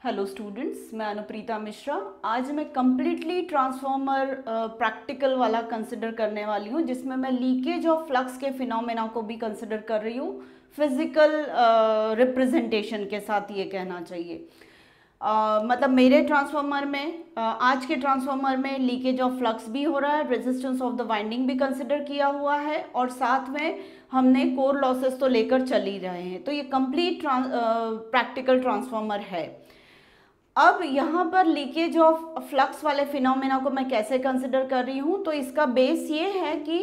Hello students, मैं अनुप्रीता मिश्रा। आज मैं कम्प्लीटली ट्रांसफॉर्मर प्रैक्टिकल वाला कंसिडर करने वाली हूँ, जिसमें मैं लीकेज ऑफ फ्लक्स के फिनोमेना को भी कंसिडर कर रही हूँ फिजिकल रिप्रेजेंटेशन के साथ। ये कहना चाहिए मतलब मेरे ट्रांसफॉर्मर में आज के ट्रांसफॉर्मर में लीकेज ऑफ फ्लक्स भी हो रहा है, रेजिस्टेंस ऑफ द वाइंडिंग भी कंसिडर किया हुआ है, और साथ में हमने कोर लॉसेस तो लेकर चल ही रहे हैं। तो ये कंप्लीट प्रैक्टिकल ट्रांसफॉर्मर है। अब यहाँ पर लीकेज ऑफ फ्लक्स वाले फिनोमेना को मैं कैसे कंसिडर कर रही हूँ, तो इसका बेस ये है कि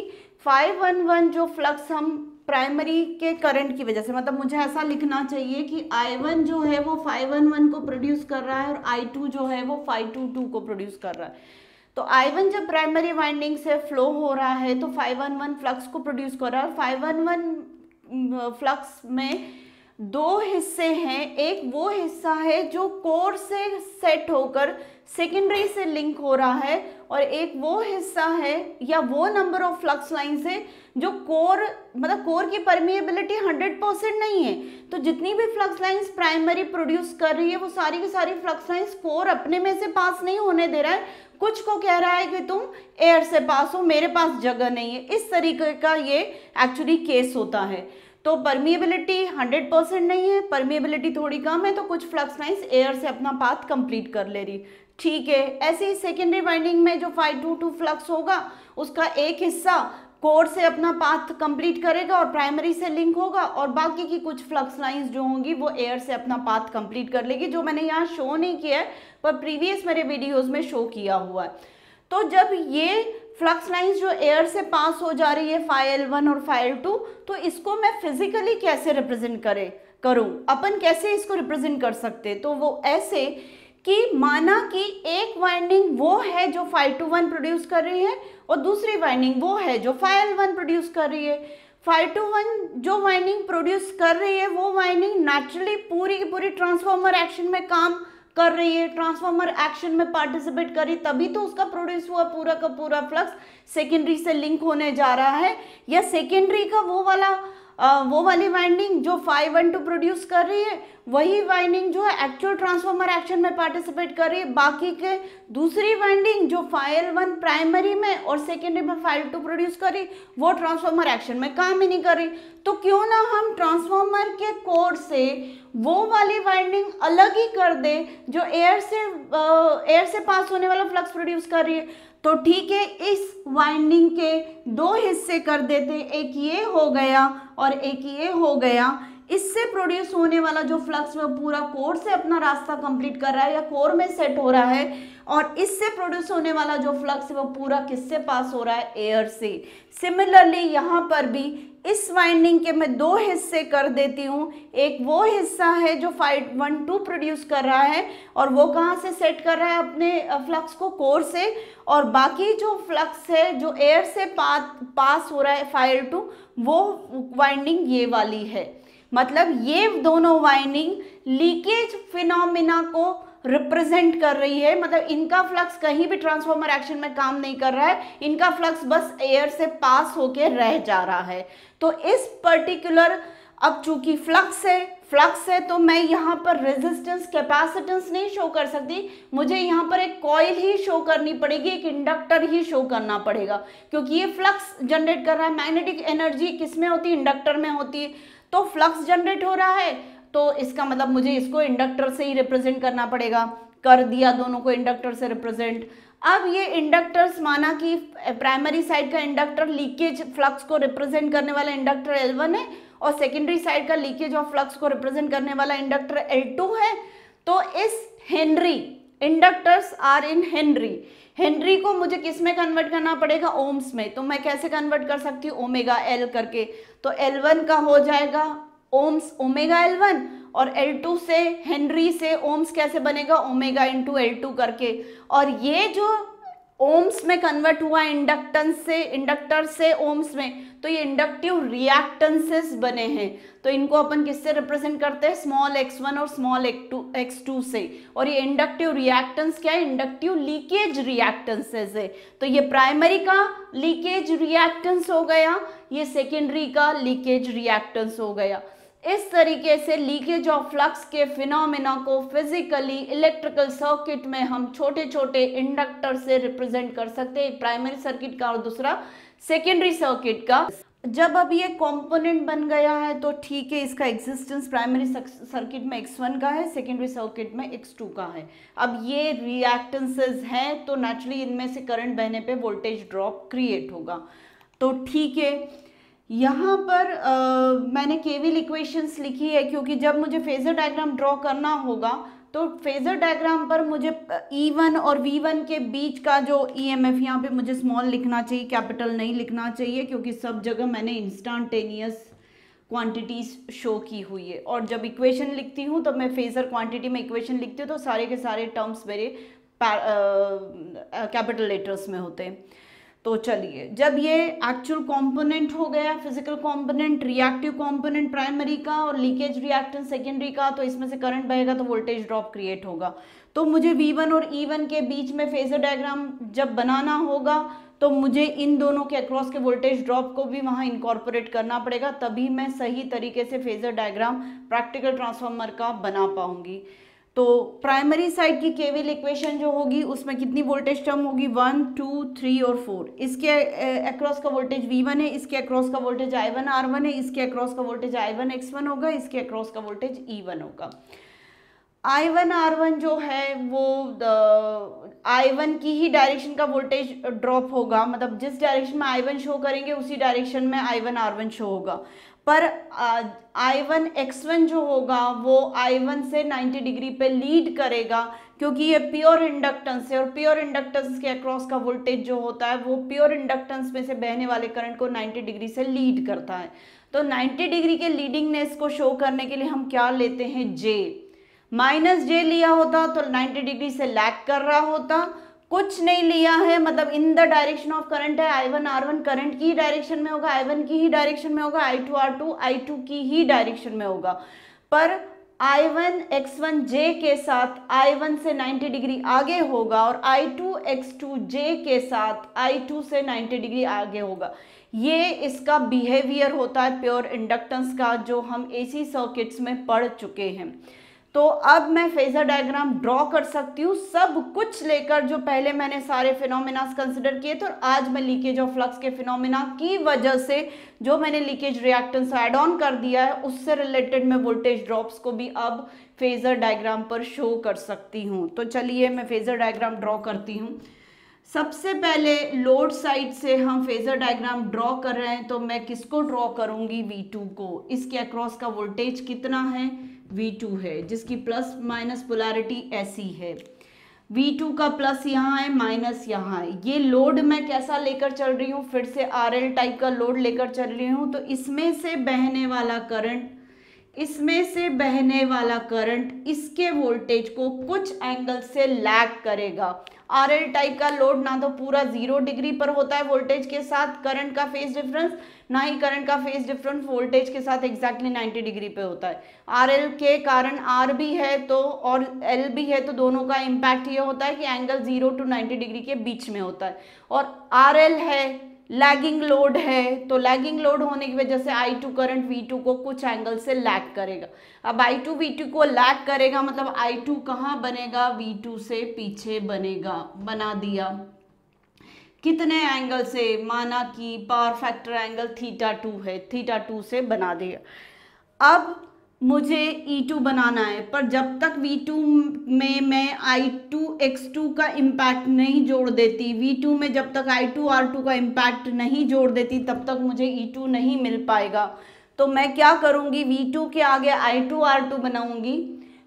511 जो फ्लक्स हम प्राइमरी के करंट की वजह से, मतलब मुझे ऐसा लिखना चाहिए कि I1 जो है वो 511 को प्रोड्यूस कर रहा है और I2 जो है वो 522 को प्रोड्यूस कर रहा है। तो I1 जब प्राइमरी वाइंडिंग से फ्लो हो रहा है तो 511 फ्लक्स को प्रोड्यूस कर रहा है, और 511 फ्लक्स में दो हिस्से हैं। एक वो हिस्सा है जो कोर से सेट होकर सेकेंडरी से लिंक हो रहा है, और एक वो हिस्सा है या वो नंबर ऑफ फ्लक्स लाइंस है जो कोर, मतलब कोर की परमिएबिलिटी 100% नहीं है। तो जितनी भी फ्लक्स लाइंस प्राइमरी प्रोड्यूस कर रही है वो सारी की सारी फ्लक्स लाइंस कोर अपने में से पास नहीं होने दे रहा है, कुछ को कह रहा है कि तुम एयर से पास हो, मेरे पास जगह नहीं है। इस तरीके का ये एक्चुअली केस होता है। तो परमिएबिलिटी 100% नहीं है, परमिएबिलिटी थोड़ी कम है, तो कुछ फ्लक्स लाइंस एयर से अपना पाथ कंप्लीट कर ले रही। ठीक है, ऐसे ही सेकेंडरी वाइंडिंग में जो 522 फ्लक्स होगा उसका एक हिस्सा कोर से अपना पाथ कंप्लीट करेगा और प्राइमरी से लिंक होगा, और बाकी की कुछ फ्लक्स लाइंस जो होंगी वो एयर से अपना पाथ कंप्लीट कर लेगी, जो मैंने यहाँ शो नहीं किया है पर प्रीवियस मेरे वीडियोज में शो किया हुआ है। तो जब ये फ्लक्स लाइंस जो एयर से पास हो जा रही है φL1 और φL2, तो इसको मैं फिजिकली कैसे रिप्रेजेंट करूं, अपन कैसे इसको रिप्रेजेंट कर सकते, तो वो ऐसे कि माना कि एक वाइंडिंग वो है जो 521 प्रोड्यूस कर रही है और दूसरी वाइंडिंग वो है जो φL1 प्रोड्यूस कर रही है। 521 जो वाइंडिंग प्रोड्यूस कर रही है वो वाइंडिंग नेचुरली पूरी की पूरी ट्रांसफॉर्मर एक्शन में काम कर रही है, ट्रांसफॉर्मर एक्शन में पार्टिसिपेट कर रही, तभी तो उसका प्रोड्यूस हुआ पूरा का पूरा फ्लक्स सेकेंडरी से लिंक होने जा रहा है। या सेकेंडरी का वो वाली वाइंडिंग जो 512 प्रोड्यूस कर रही है वही वाइंडिंग जो है एक्चुअल ट्रांसफॉर्मर एक्शन में पार्टिसिपेट कर रही है। बाकी के दूसरी वाइंडिंग जो φL1 प्राइमरी में और सेकेंडरी में φL2 प्रोड्यूस कर रही, वो ट्रांसफॉर्मर एक्शन में काम ही नहीं कर रही। तो क्यों ना हम ट्रांसफॉर्मर के कोर से वो वाली वाइंडिंग अलग ही कर दे जो एयर से पास होने वाला फ्लक्स प्रोड्यूस कर रही है। तो ठीक है, इस वाइंडिंग के दो हिस्से कर देते, एक ये हो गया और एक ये हो गया। इससे प्रोड्यूस होने वाला जो फ्लक्स वो पूरा कोर से अपना रास्ता कंप्लीट कर रहा है या कोर में सेट हो रहा है, और इससे प्रोड्यूस होने वाला जो फ्लक्स है वो पूरा किससे पास हो रहा है, एयर से। सिमिलरली यहाँ पर भी इस वाइंडिंग के मैं दो हिस्से कर देती हूँ। एक वो हिस्सा है जो 512 प्रोड्यूस कर रहा है और वो कहाँ से सेट कर रहा है अपने फ्लक्स को, कोर से, और बाकी जो फ्लक्स है जो एयर से पास हो रहा है φL2, वो वाइंडिंग ये वाली है। मतलब ये दोनों वाइंडिंग लीकेज फिनोमिना को रिप्रेजेंट कर रही है। मतलब इनका फ्लक्स कहीं भी ट्रांसफॉर्मर एक्शन में काम नहीं कर रहा है, इनका फ्लक्स बस एयर से पास होके रह जा रहा है। तो इस पर्टिकुलर, अब चूंकि फ्लक्स है तो मैं यहाँ पर रेजिस्टेंस कैपेसिटेंस नहीं शो कर सकती, मुझे यहाँ पर एक कॉइल ही शो करनी पड़ेगी, एक इंडक्टर ही शो करना पड़ेगा, क्योंकि ये फ्लक्स जनरेट कर रहा है। मैग्नेटिक एनर्जी किस में होती है, इंडक्टर में होती है। तो फ्लक्स जनरेट हो रहा है तो इसका मतलब मुझे इसको इंडक्टर से ही रिप्रेजेंट करना पड़ेगा। कर दिया दोनों को इंडक्टर से रिप्रेजेंट। अब ये इंडक्टर्स, माना कि प्राइमरी साइड का इंडक्टर लीकेज फ्लक्स को रिप्रेजेंट करने वाला इंडक्टर L1 है और सेकेंडरी साइड का लीकेज ऑफ फ्लक्स को रिप्रेजेंट करने वाला इंडक्टर L2 है। तो इस henry, inductors are in henry को मुझे किस में कन्वर्ट करना पड़ेगा, ओम्स में। तो मैं कैसे कन्वर्ट कर सकती हूँ, ओमेगा एल करके। तो L1 का हो जाएगा ओम्स ओमेगा L1, और L2 से, हेनरी से ओम्स कैसे बनेगा, ओमेगा इंटू L2 करके। और ये जो ओम्स में कन्वर्ट हुआ इंडक्टर से ओम्स में, तो ये इंडक्टिव रिएक्टेंसेस बने हैं। तो इनको अपन किससे रिप्रेजेंट करते हैं, स्मॉल x1 और स्मॉल x2 से। और ये इंडक्टिव रिएक्टेंस क्या है, इंडक्टिव लीकेज रिएक्टेंसेस है। तो ये प्राइमरी का लीकेज रिएक्टेंस हो गया, ये सेकेंडरी का लीकेज रिएक्टेंस हो गया। इस तरीके से लीकेज ऑफ फ्लक्स के फिनोमेना को फिजिकली इलेक्ट्रिकल सर्किट में हम छोटे छोटे इंडक्टर से रिप्रेजेंट कर सकते हैं, एक प्राइमरी सर्किट का और दूसरा सेकेंडरी सर्किट का। जब अब ये कंपोनेंट बन गया है तो ठीक है, इसका एग्जिस्टेंस प्राइमरी सर्किट में x1 का है, सेकेंडरी सर्किट में x2 का है। अब ये रिएक्टेंसेस हैं तो नेचुरली इनमें से करंट बहने पे वोल्टेज ड्रॉप क्रिएट होगा। तो ठीक है, यहाँ पर मैंने केवीएल इक्वेशंस लिखी है क्योंकि जब मुझे फेजर डायग्राम ड्रॉ करना होगा तो फेजर डायग्राम पर मुझे E1 और V1 के बीच का जो EMF, यहाँ पे मुझे स्मॉल लिखना चाहिए, कैपिटल नहीं लिखना चाहिए क्योंकि सब जगह मैंने इंस्टेंटेनियस क्वांटिटीज शो की हुई है। और जब इक्वेशन लिखती हूँ तो मैं फेजर क्वांटिटी में इक्वेशन लिखती हूँ तो सारे के सारे टर्म्स मेरे कैपिटल लेटर्स में होते हैं। तो चलिए, जब ये एक्चुअल कंपोनेंट हो गया, physical component, reactive component primary का और लीकेज रिएक्टेंस सेकेंडरी का, तो इसमें से करंट बहेगा तो वोल्टेज ड्रॉप क्रिएट होगा। तो मुझे V1 और E1 के बीच में फेजर डायग्राम जब बनाना होगा तो मुझे इन दोनों के अक्रॉस के वोल्टेज ड्रॉप को भी वहाँ इनकॉर्पोरेट करना पड़ेगा, तभी मैं सही तरीके से फेजर डायग्राम प्रैक्टिकल ट्रांसफार्मर का बना पाऊंगी। तो प्राइमरी साइड की केवीएल इक्वेशन जो होगी उसमें कितनी वोल्टेज टर्म होगी, 1, 2, 3 और 4। इसके अक्रॉस का वोल्टेज V1 है, इसके अक्रॉस का वोल्टेज I1 R1 है, इसके अक्रॉस का वोल्टेज I1 X1 होगा, इसके अक्रॉस का वोल्टेज E1 होगा। I1 R1 जो है वो I1 की ही डायरेक्शन का वोल्टेज ड्रॉप होगा, मतलब जिस डायरेक्शन में I1 शो करेंगे उसी डायरेक्शन में I1 R1 शो होगा। पर I1 X1 जो होगा वो I1 से 90 डिग्री पे लीड करेगा क्योंकि ये प्योर इंडक्टेंस है और प्योर इंडक्टेंस के अक्रॉस का वोल्टेज जो होता है वो प्योर इंडक्टेंस में से बहने वाले करंट को 90 डिग्री से लीड करता है। तो 90 डिग्री के लीडिंगनेस को शो करने के लिए हम क्या लेते हैं, J। -J लिया होता तो 90 डिग्री से लैग कर रहा होता, कुछ नहीं लिया है, मतलब in the direction of current है, I1 R1 करंट की ही डायरेक्शन में होगा, I1 की ही डायरेक्शन में होगा, I2 R2 I2 की ही डायरेक्शन में होगा। पर I1 X1 J के साथ I1 से 90 डिग्री आगे होगा और I2 X2 J के साथ I2 से 90 डिग्री आगे होगा। ये इसका बिहेवियर होता है प्योर इंडक्टेंस का, जो हम AC सर्किट्स में पढ़ चुके हैं। तो अब मैं फेजर डायग्राम ड्रॉ कर सकती हूँ सब कुछ लेकर, जो पहले मैंने सारे फिनोमेना कंसिडर किए थे, और आज मैं लीकेज ऑफ फ्लक्स के फिनोमेना की वजह से जो मैंने लीकेज रिएक्टेंस ऐड ऑन कर दिया है उससे रिलेटेड मैं वोल्टेज ड्रॉप्स को भी अब फेजर डायग्राम पर शो कर सकती हूँ। तो चलिए मैं फेजर डायग्राम ड्रॉ करती हूँ। सबसे पहले लोड साइड से हम फेजर डायग्राम ड्रॉ कर रहे हैं तो मैं किसको ड्रॉ करूंगी, V2 को। इसके अक्रॉस का वोल्टेज कितना है, V2 है, जिसकी प्लस माइनस पोलैरिटी ऐसी है। V2 का प्लस यहाँ है, माइनस यहाँ है। ये लोड मैं कैसा लेकर चल रही हूँ, फिर से RL टाइप का लोड लेकर चल रही हूँ। तो इसमें से बहने वाला करंट, इसमें से बहने वाला करंट इसके वोल्टेज को कुछ एंगल से लैग करेगा। RL टाइप का लोड ना तो पूरा 0 डिग्री पर होता है वोल्टेज के साथ करंट का फेज डिफरेंस, ना ही करंट का फेज डिफरेंस वोल्टेज के साथ एग्जैक्टली 90 डिग्री पे होता है। RL के कारण R भी है तो और L भी है, तो दोनों का इम्पैक्ट ये होता है कि एंगल 0 to 90 डिग्री के बीच में होता है। और RL है, लैगिंग लोड है, तो लैगिंग लोड होने की वजह से I2 करंट V2 को कुछ एंगल से लैग करेगा। अब I2 V2 को लैग करेगा मतलब I2 कहाँ बनेगा, V2 से पीछे बनेगा। बना दिया कितने एंगल से, माना कि पावर फैक्टर एंगल θ2 है, θ2 से बना दिया। अब मुझे E2 बनाना है, पर जब तक V2 में मैं I2 X2 का इम्पैक्ट नहीं जोड़ देती, V2 में जब तक I2 R2 का इम्पैक्ट नहीं जोड़ देती, तब तक मुझे E2 नहीं मिल पाएगा। तो मैं क्या करूँगी, V2 के आगे I2 R2 बनाऊँगी,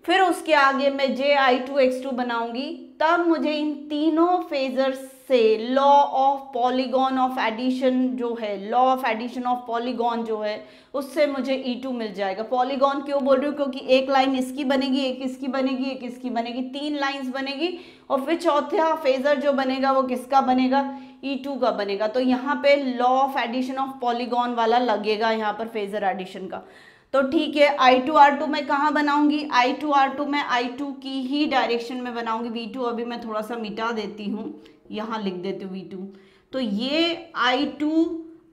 फिर उसके आगे मैं J I2 X2 बनाऊँगी, तब मुझे इन तीनों फेजर्स से law of polygon of addition जो है, law of addition of polygon जो है, उससे मुझे E2 मिल जाएगा। पॉलीगॉन क्यों बोल रही हूँ, क्योंकि एक लाइन इसकी बनेगी, एक इसकी बनेगी, एक इसकी बनेगी, 3 लाइंस बनेगी, और फिर चौथा फेजर जो बनेगा वो किसका बनेगा, E2 का बनेगा। तो यहाँ पे law of addition of polygon वाला लगेगा यहाँ पर फेजर एडिशन का। तो ठीक है, I2 R2 मैं कहाँ बनाऊंगी, I2 R2 मैं I2 की ही डायरेक्शन में बनाऊंगी। V2 अभी मैं थोड़ा सा मिटा देती हूँ, यहाँ लिख देती हूँ V2। तो ये I2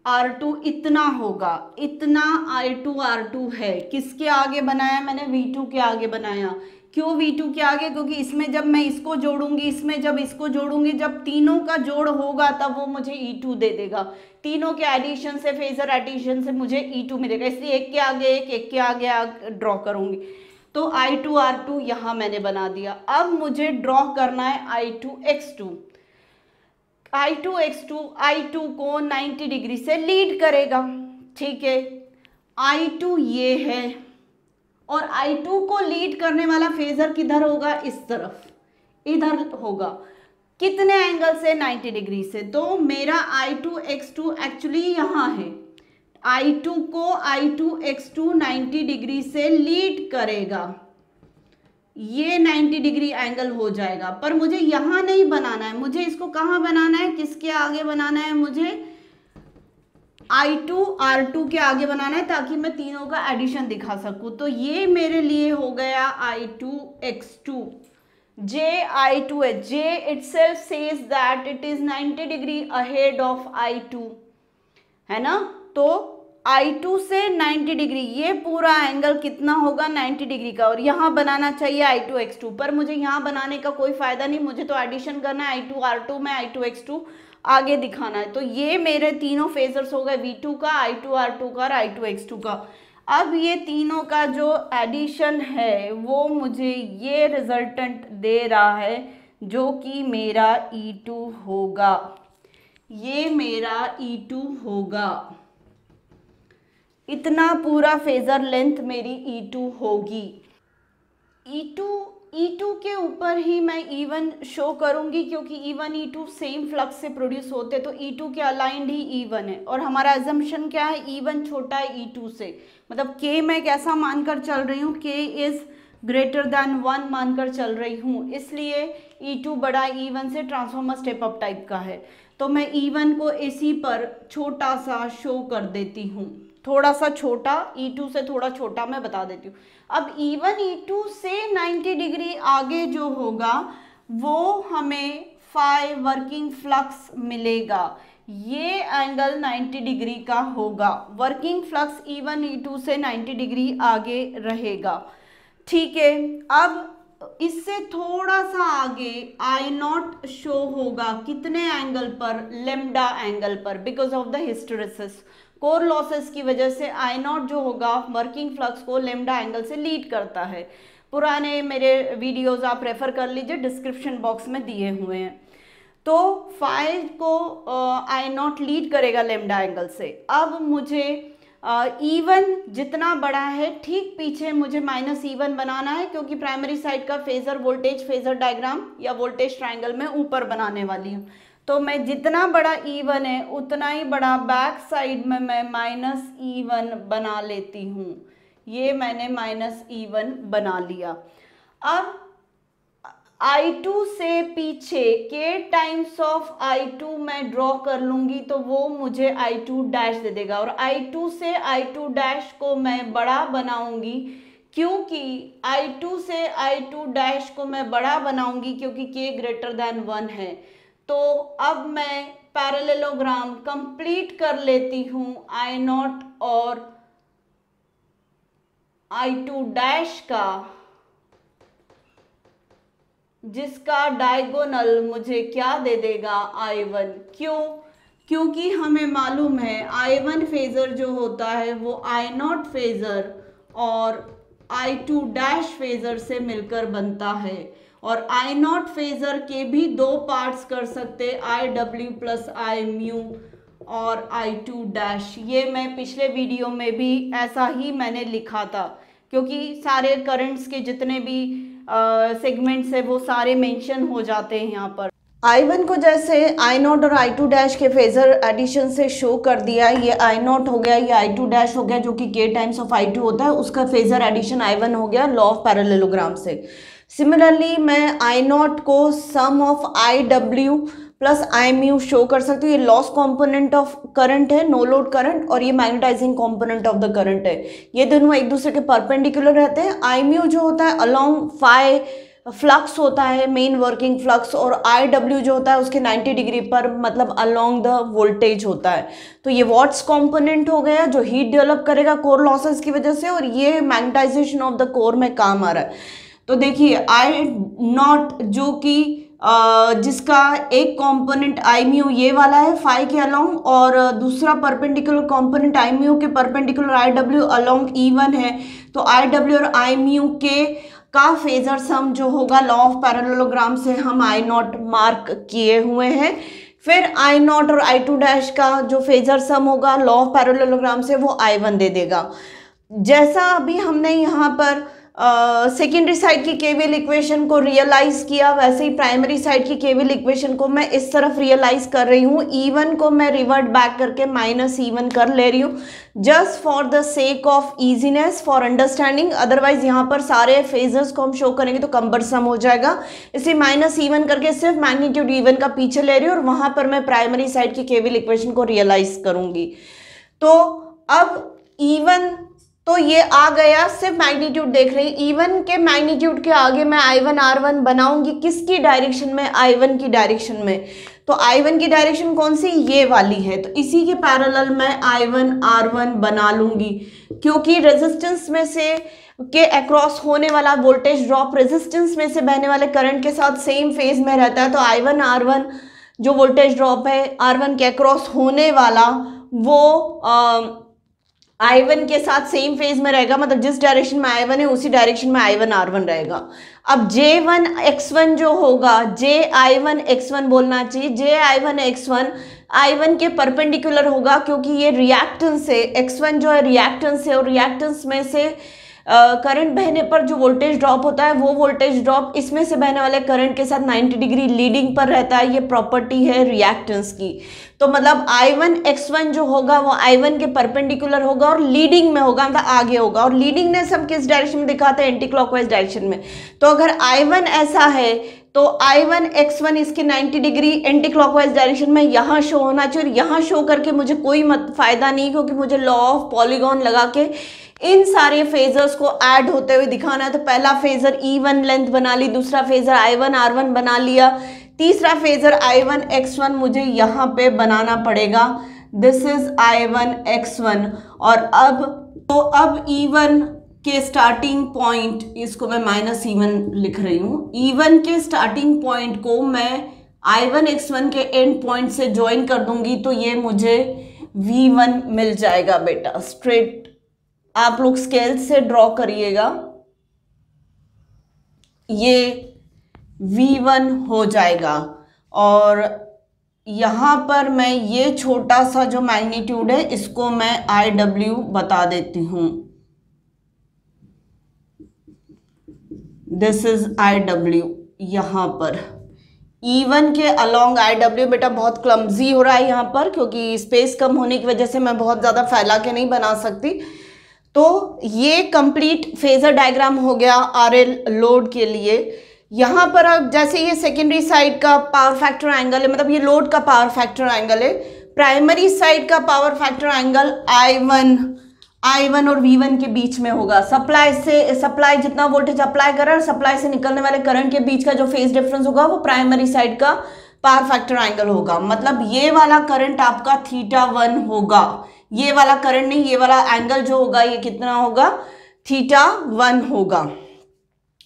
R2 इतना होगा, इतना I2R2 है। किसके आगे बनाया मैंने? V2 के आगे बनाया। क्यों V2 के आगे? क्योंकि इसमें जब मैं इसको जोड़ूंगी, इसमें जब इसको जोड़ूंगी, जब तीनों का जोड़ होगा तब वो मुझे E2 दे देगा। तीनों के एडिशन से, फेजर एडिशन से मुझे E2 मिलेगा, इसलिए एक के आगे एक के आगे ड्रॉ करूंगी। तो I2R2 यहाँ मैंने बना दिया। अब मुझे ड्रॉ करना है I2X2। I2 को 90 डिग्री से लीड करेगा, ठीक है। I2 ये है, और I2 को लीड करने वाला फेजर किधर होगा? इस तरफ, इधर होगा। कितने एंगल से? 90 डिग्री से। तो मेरा I2X2 एक्चुअली यहाँ है। I2 को I2X2 90 डिग्री से लीड करेगा, ये 90 डिग्री एंगल हो जाएगा। पर मुझे यहाँ नहीं बनाना है, मुझे इसको कहाँ बनाना है? किसके आगे बनाना है? मुझे I2R2 के आगे बनाना है, ताकि मैं तीनों का एडिशन दिखा सकूं। तो ये मेरे लिए हो गया I2X2। J itself says that it is 90 degree ahead of I2, है ना। तो I2 से 90 डिग्री, ये पूरा एंगल कितना होगा? 90 डिग्री का। और यहाँ बनाना चाहिए I2X2, पर मुझे यहाँ बनाने का कोई फायदा नहीं, मुझे तो एडिशन करना है I2R2 में, I2X2 आगे दिखाना है। तो ये मेरे तीनों फेजर्स हो गए, V2 का, I2R2 का और I2X2 का। अब ये तीनों का जो एडिशन है वो मुझे ये रिजल्टेंट दे रहा है, जो कि मेरा E2 होगा। ये मेरा E2 होगा, इतना पूरा फेजर लेंथ मेरी E2 होगी। E2 के ऊपर ही मैं E1 शो करूंगी, क्योंकि E1 E2 सेम फ्लक्स से प्रोड्यूस होते, तो E2 के अलाइंड ही E1 है। और हमारा एजम्पशन क्या है? E1 छोटा है E2 से, मतलब K मैं कैसा मानकर चल रही हूँ? K इज ग्रेटर देन 1 मानकर चल रही हूँ, इसलिए E2 बड़ा E1 से ट्रांसफॉर्मर स्टेप अप टाइप का है। तो मैं E1 को इसी पर छोटा सा शो कर देती हूँ, थोड़ा सा छोटा, E2 से थोड़ा छोटा मैं बता देती हूँ। अब E1 E2 से 90 डिग्री आगे जो होगा वो हमें फाई वर्किंग फ्लक्स मिलेगा, ये एंगल 90 डिग्री का होगा। वर्किंग फ्लक्स E1 E2 से 90 डिग्री आगे रहेगा, ठीक है। अब इससे थोड़ा सा आगे I0 शो होगा, कितने एंगल पर? लेम्डा एंगल पर, because of the hysteresis, core losses की वजह से I0 जो होगा वर्किंग फ्लक्स को लेम्डा एंगल से लीड करता है। पुराने मेरे वीडियोस आप रेफर कर लीजिए, डिस्क्रिप्शन बॉक्स में दिए हुए हैं। तो फाई को I0 लीड करेगा लेम्डा एंगल से। अब मुझे E1 जितना बड़ा है, ठीक पीछे मुझे -E1 बनाना है, क्योंकि प्राइमरी साइड का फेजर वोल्टेज फेजर डायग्राम या वोल्टेज ट्रायंगल में ऊपर बनाने वाली हूँ। तो मैं जितना बड़ा E1 है उतना ही बड़ा बैक साइड में मैं -E1 बना लेती हूँ। ये मैंने -E1 बना लिया। अब I2 से पीछे K टाइम्स ऑफ I2 मैं ड्रॉ कर लूंगी, तो वो मुझे I2 डैश दे देगा। और I2 से I2 डैश को मैं बड़ा बनाऊंगी, क्योंकि I2 से I2 डैश को मैं बड़ा बनाऊंगी क्योंकि K ग्रेटर देन 1 है। तो अब मैं पैरेललोग्राम कंप्लीट कर लेती हूँ I0 और I2 डैश का, जिसका डायगोनल मुझे क्या दे देगा? I1। क्यों? क्योंकि हमें मालूम है I1 फेजर जो होता है वो I0 फेजर और I2 डैश फेजर से मिलकर बनता है। और I0 फेजर के भी दो पार्ट्स कर सकते, IW प्लस I म्यू और I2 डैश। ये मैं पिछले वीडियो में भी ऐसा ही मैंने लिखा था, क्योंकि सारे करंट्स के जितने भी सेगमेंट्स है वो सारे मेंशन हो जाते हैं यहाँ पर। I1 को जैसे I0 और I2 डैश के फेजर एडिशन से शो कर दिया, ये I0 हो गया, ये I2 डैश हो गया, जो कि K टाइम्स ऑफ I2 होता है, उसका फेजर एडिशन I1 हो गया लॉ ऑफ पैरेललोग्राम से। सिमिलरली मैं I0 को sum of IW plus I mu show कर सकती हूँ। ये लॉस कॉम्पोनेंट ऑफ करंट है, नो लोड करंट, और ये magnetising component of the current है। ये दोनों एक दूसरे के परपेंडिकुलर रहते हैं। I म्यू जो होता है अलोंग फाई फ्लक्स होता है, मेन वर्किंग फ्लक्स, और IW जो होता है उसके 90 डिग्री पर, मतलब अलोंग द वोल्टेज होता है। तो ये वॉट्स कंपोनेंट हो गया जो हीट डेवलप करेगा कोर लॉसेस की वजह से, और ये मैग्नेटाइजेशन ऑफ द कोर में काम आ रहा है। तो देखिए I0 जो कि जिसका एक कंपोनेंट I म्यू ये वाला है फाई के अलोंग, और दूसरा परपेंडिकुलर कंपोनेंट I म्यू के परपेंडिकुलर IW अलोंग E1 है। तो IW और I म्यू के का फेजर सम जो होगा लॉ ऑफ पैरेललोग्राम से हम I0 मार्क किए हुए हैं। फिर I0 और I2 डैश का जो फेजर सम होगा लॉ ऑफ पैरेललोग्राम से वो I1 दे देगा। जैसा अभी हमने यहाँ पर सेकेंडरी साइड की केवीएल इक्वेशन को रियलाइज किया, वैसे ही प्राइमरी साइड की केवीएल इक्वेशन को मैं इस तरफ रियलाइज कर रही हूँ। E1 को मैं रिवर्ट बैक करके -E1 कर ले रही हूँ, just for the sake of easiness for understanding. Otherwise यहाँ पर सारे फेजर्स को हम शो करेंगे तो कम्बरसम हो जाएगा, इसलिए -E1 करके सिर्फ मैग्नीट्यूड E1 का पीछे ले रही हूँ, और वहां पर मैं प्राइमरी साइड की केवीएल इक्वेशन को रियलाइज करूंगी। तो अब E1 तो ये आ गया, सिर्फ मैग्नीट्यूड देख रही। E1 के मैग्नीट्यूड के आगे मैं I1 R1 बनाऊंगी, किसकी डायरेक्शन में? I1 की डायरेक्शन में। तो I1 की डायरेक्शन कौन सी? ये वाली है, तो इसी के पैरेलल मैं I1 R1 बना लूंगी, क्योंकि रेजिस्टेंस में से के अक्रॉस होने वाला वोल्टेज ड्रॉप रेजिस्टेंस में से बहने वाले करंट के साथ सेम फेज में रहता है। तो I1 R1 जो वोल्टेज ड्रॉप है R1 के अक्रॉस होने वाला, वो I1 के साथ सेम फेज में रहेगा, मतलब जिस डायरेक्शन में I1 है उसी डायरेक्शन में I1 R1 रहेगा। अब J1 X1 जो होगा, J1 X1 बोलना चाहिए, J1 X1 I1 के परपेंडिकुलर होगा, क्योंकि ये रिएक्टेंस है, X1 जो है रिएक्टेंस है, और रिएक्टेंस में से करंट बहने पर जो वोल्टेज ड्रॉप होता है वो वोल्टेज ड्रॉप इसमें से बहने वाले करंट के साथ 90 डिग्री लीडिंग पर रहता है। ये प्रॉपर्टी है रिएक्टेंस की। तो मतलब I1 X1 जो होगा वो I1 के परपेंडिकुलर होगा और लीडिंग में होगा, मतलब आगे होगा। और लीडिंगनेस हम किस डायरेक्शन में दिखाते हैं? एंटी क्लॉकवाइज डायरेक्शन में। तो अगर I1 ऐसा है तो I1 X1 इसके 90 डिग्री एंटी क्लॉकवाइज डायरेक्शन में यहाँ शो होना चाहिए। और यहाँ शो करके मुझे कोई फायदा नहीं, क्योंकि मुझे लॉ ऑफ पॉलीगॉन लगा के इन सारे फेजर्स को ऐड होते हुए दिखाना है। तो पहला फेजर E1 लेंथ बना ली, दूसरा फेजर I1 R1 बना लिया, तीसरा फेजर I1 X1 मुझे यहाँ पे बनाना पड़ेगा। This is I1 X1। और अब E1 के स्टार्टिंग पॉइंट, इसको मैं -E1 लिख रही हूँ। E1 के स्टार्टिंग पॉइंट को मैं I1 X1 के एंड पॉइंट से ज्वाइन कर दूंगी, तो ये मुझे V1 मिल जाएगा। बेटा स्ट्रेट आप लोग स्केल से ड्रॉ करिएगा, ये V1 हो जाएगा। और यहाँ पर मैं ये छोटा सा जो मैग्नीट्यूड है इसको मैं IW बता देती हूँ। This is IW। यहाँ पर E1 के अलोंग IW, बेटा बहुत क्लमजी हो रहा है यहाँ पर, क्योंकि स्पेस कम होने की वजह से मैं बहुत ज़्यादा फैला के नहीं बना सकती। तो ये कंप्लीट फेजर डायग्राम हो गया RL लोड के लिए। यहाँ पर अब जैसे ये सेकेंडरी साइड का पावर फैक्टर एंगल है, मतलब ये लोड का पावर फैक्टर एंगल है। प्राइमरी साइड का पावर फैक्टर एंगल I1 और V1 के बीच में होगा। सप्लाई जितना वोल्टेज अप्लाई कर रहा है, सप्लाई से निकलने वाले करंट के बीच का जो फेज डिफरेंस होगा वो प्राइमरी साइड का पावर फैक्टर एंगल होगा। मतलब ये वाला करंट आपका θ1 होगा, ये वाला करंट नहीं, ये वाला एंगल जो होगा ये कितना होगा? θ1 होगा।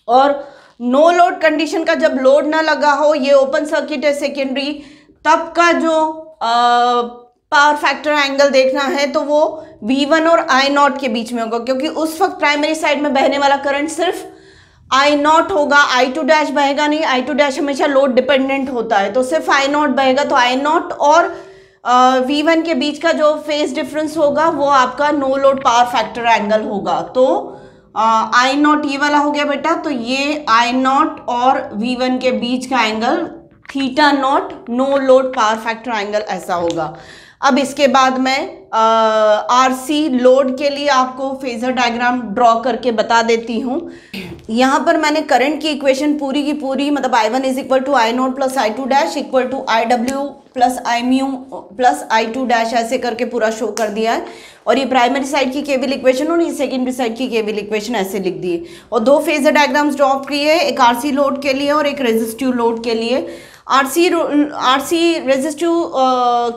और नो लोड कंडीशन का जब लोड ना लगा हो, ये ओपन सर्किट है सेकेंडरी, तब का जो पावर फैक्टर एंगल देखना है तो वो V1 और I0 के बीच में होगा, क्योंकि उस वक्त प्राइमरी साइड में बहने वाला करंट सिर्फ I0 होगा, I2 डैश बहेगा नहीं। I2 डैश हमेशा लोड डिपेंडेंट होता है, तो सिर्फ I0 बहेगा। तो I0 और V1 के बीच का जो फेज डिफरेंस होगा वो आपका no load power factor angle होगा। तो I0 ये वाला हो गया बेटा, तो ये I0 और V1 के बीच का angle θ0 no load power factor angle ऐसा होगा। अब इसके बाद मैं आरसी लोड के लिए आपको फेजर डायग्राम ड्रॉ करके बता देती हूँ। यहाँ पर मैंने करंट की इक्वेशन पूरी की पूरी मतलब I1 is equal to I naught plus I2 dash equal to IW plus I mu plus I2 dash ऐसे करके पूरा शो कर दिया है। और ये प्राइमरी साइड की केबल इक्वेशन और ये सेकेंडरी साइड की केबल इक्वेशन ऐसे लिख दी है। और दो फेजर डायग्राम्स ड्रॉ किए, एक आरसी लोड के लिए और एक रेजिस्टिव लोड के लिए। आरसी रेजिस्टिव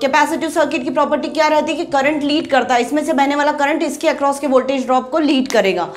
कैपेसिटिव सर्किट की प्रॉपर्टी क्या रहती है कि करंट लीड करता है, इसमें से बहने वाला करंट इसके अक्रॉस के वोल्टेज ड्रॉप को लीड करेगा।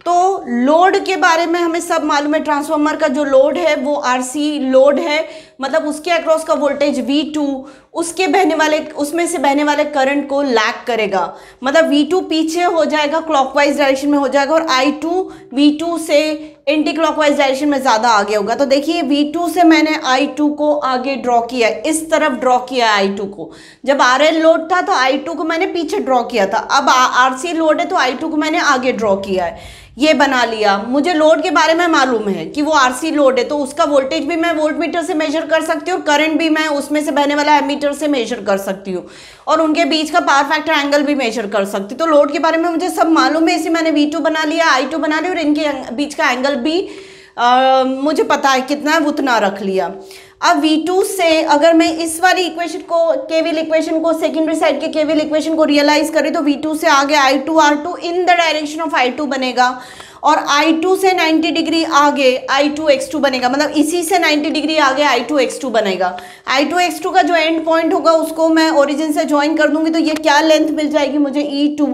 तो लोड के बारे में हमें सब मालूम है, ट्रांसफार्मर का जो लोड है वो आरसी लोड है, मतलब उसके अक्रॉस का वोल्टेज V2 उसमें से बहने वाले करंट को लैग करेगा, मतलब V2 पीछे हो जाएगा, क्लॉकवाइज डायरेक्शन में हो जाएगा और I2 V2 से एंटी क्लॉकवाइज डायरेक्शन में ज़्यादा आगे होगा। तो देखिए V2 से मैंने I2 को आगे ड्रॉ किया, इस तरफ ड्रॉ किया I2 को। जब RL लोड था तो I2 को मैंने पीछे ड्रॉ किया था, अब RC लोड है तो I2 को मैंने आगे ड्रॉ किया है, ये बना लिया। मुझे लोड के बारे में मालूम है कि वो आरसी लोड है, तो उसका वोल्टेज भी मैं वोल्टमीटर से मेजर कर सकती हूँ और करंट भी मैं उसमें से बहने वाला एमीटर से मेजर कर सकती हूँ और उनके बीच का पावर फैक्टर एंगल भी मेजर कर सकती हूँ। तो लोड के बारे में मुझे सब मालूम है, इसी मैंने V2 बना लिया, I2 बना लिया और इनके बीच का एंगल भी मुझे पता है कितना है, उतना रख लिया। अब V2 से अगर मैं इस वाली इक्वेशन को, केवीएल इक्वेशन को, सेकेंडरी साइड के केवीएल इक्वेशन को रियलाइज करें तो V2 से आगे I2 R2 in the direction of I2 बनेगा और I2 से 90 डिग्री आगे I2 X2 बनेगा, मतलब इसी से 90 डिग्री आगे I2 X2 बनेगा। I2 X2 का जो एंड पॉइंट होगा उसको मैं ओरिजिन से ज्वाइन कर दूंगी तो ये क्या लेंथ मिल जाएगी मुझे E2,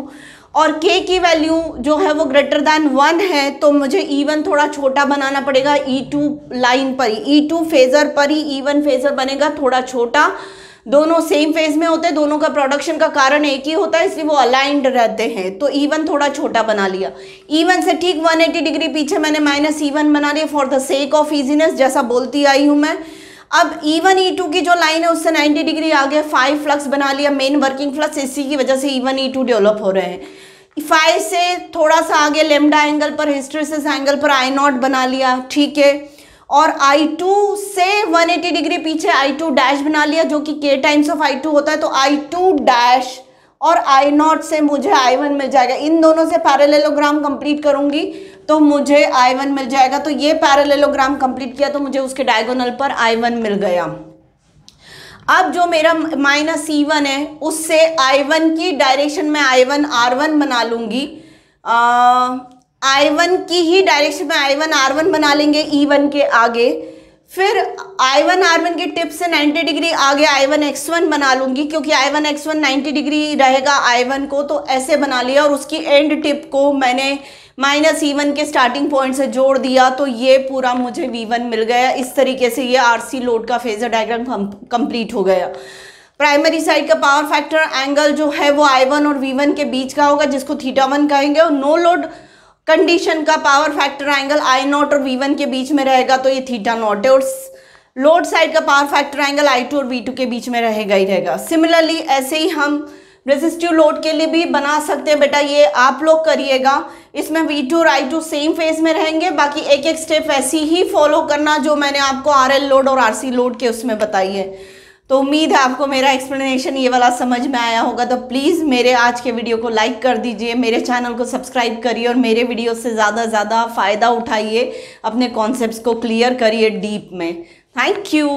और K की वैल्यू जो है वो ग्रेटर दैन 1 है तो मुझे E1 थोड़ा छोटा बनाना पड़ेगा E2 लाइन पर ही, E2 फेजर पर ही E1 फेजर बनेगा थोड़ा छोटा। दोनों सेम फेज में होते हैं, दोनों का प्रोडक्शन का कारण एक ही होता है इसलिए वो अलाइंड रहते हैं, तो E1 थोड़ा छोटा बना लिया। E1 से ठीक 180 डिग्री पीछे मैंने माइनस E1 बना लिया for the sake of easiness, जैसा बोलती आई हूँ मैं। अब E1 E2 की जो लाइन है उससे 90 डिग्री आगे 5 फ्लक्स बना लिया, मेन वर्किंग फ्लक्स, इसी की वजह से E1 E2 डेवलप हो रहे हैं। 5 से थोड़ा सा आगे लेमडा एंगल पर, हिस्टेरेसिस एंगल पर I0 बना लिया, ठीक है। और I2 से 180 डिग्री पीछे I2 डैश बना लिया जो कि K टाइम्स ऑफ I2 होता है, तो I2 डैश और I0 से मुझे I1 मिल जाएगा। इन दोनों से पैरेललोग्राम कंप्लीट करूंगी तो मुझे I1 मिल जाएगा। तो ये पैरेललोग्राम कंप्लीट किया तो मुझे उसके डायगोनल पर I1 मिल गया। अब जो मेरा माइनस E1 है उससे I1 की डायरेक्शन में I1 R1 बना लूंगी, I1 की ही डायरेक्शन में I1 R1 बना लेंगे E1 के आगे, फिर I1 R1 की टिप से 90 डिग्री आगे I1 X1 बना लूंगी क्योंकि I1 X1 90 डिग्री रहेगा I1 को, तो ऐसे बना लिया और उसकी एंड टिप को मैंने माइनस E1 के स्टार्टिंग पॉइंट से जोड़ दिया तो ये पूरा मुझे V1 मिल गया। इस तरीके से ये आरसी लोड का फेजर डायग्राम कंप्लीट हो गया। प्राइमरी साइड का पावर फैक्टर एंगल जो है वो I1 और V1 के बीच का होगा जिसको θ1 कहेंगे, और नो लोड कंडीशन का पावर फैक्टर एंगल I0 और V1 के बीच में रहेगा तो ये θ0 है, और लोड साइड का पावर फैक्टर एंगल I2 और V2 के बीच में रहेगा ही रहेगा। सिमिलरली ऐसे ही हम रेजिस्टिव लोड के लिए भी बना सकते हैं बेटा, ये आप लोग करिएगा। इसमें V2 और I2 सेम फेज में रहेंगे, बाकी एक एक स्टेप ऐसी ही फॉलो करना जो मैंने आपको RL लोड और RC लोड के उसमें बताई है। तो उम्मीद है आपको मेरा एक्सप्लेनेशन ये वाला समझ में आया होगा। तो प्लीज़ मेरे आज के वीडियो को लाइक कर दीजिए, मेरे चैनल को सब्सक्राइब करिए और मेरे वीडियो से ज़्यादा फ़ायदा उठाइए, अपने कॉन्सेप्ट्स को क्लियर करिए डीप में। Thank you.